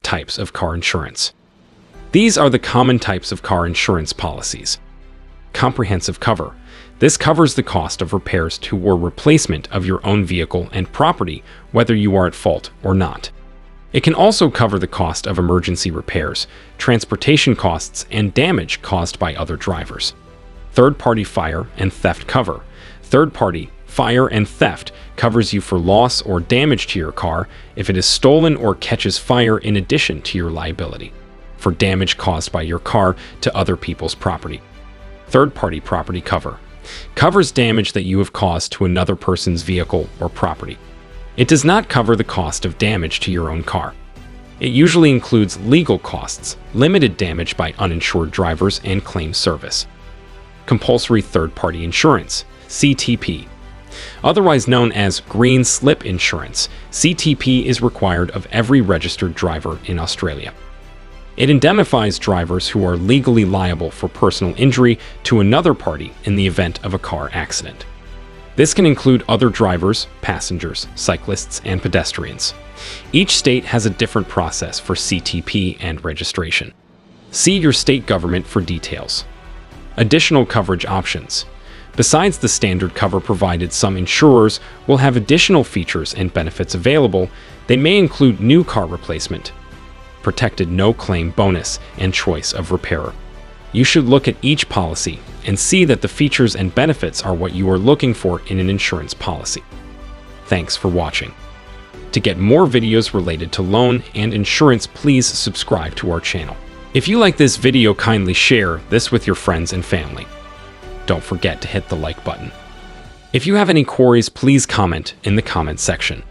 types of car insurance. These are the common types of car insurance policies. Comprehensive cover. This covers the cost of repairs to or replacement of your own vehicle and property, whether you are at fault or not. It can also cover the cost of emergency repairs, transportation costs, and damage caused by other drivers. Third-party fire and theft cover. Third-party fire and theft covers you for loss or damage to your car if it is stolen or catches fire in addition to your liability for damage caused by your car to other people's property. Third-party property cover covers damage that you have caused to another person's vehicle or property. It does not cover the cost of damage to your own car. It usually includes legal costs, limited damage by uninsured drivers, and claim service. Compulsory third-party insurance, CTP. Otherwise known as green slip insurance, CTP is required of every registered driver in Australia. It indemnifies drivers who are legally liable for personal injury to another party in the event of a car accident. This can include other drivers, passengers, cyclists, and pedestrians. Each state has a different process for CTP and registration. See your state government for details. Additional coverage options. Besides the standard cover provided, some insurers will have additional features and benefits available. They may include new car replacement, protected no-claim bonus, and choice of repairer. You should look at each policy and see that the features and benefits are what you are looking for in an insurance policy. Thanks for watching. To get more videos related to loan and insurance, please subscribe to our channel. If you like this video, kindly share this with your friends and family. Don't forget to hit the like button. If you have any queries, please comment in the comment section.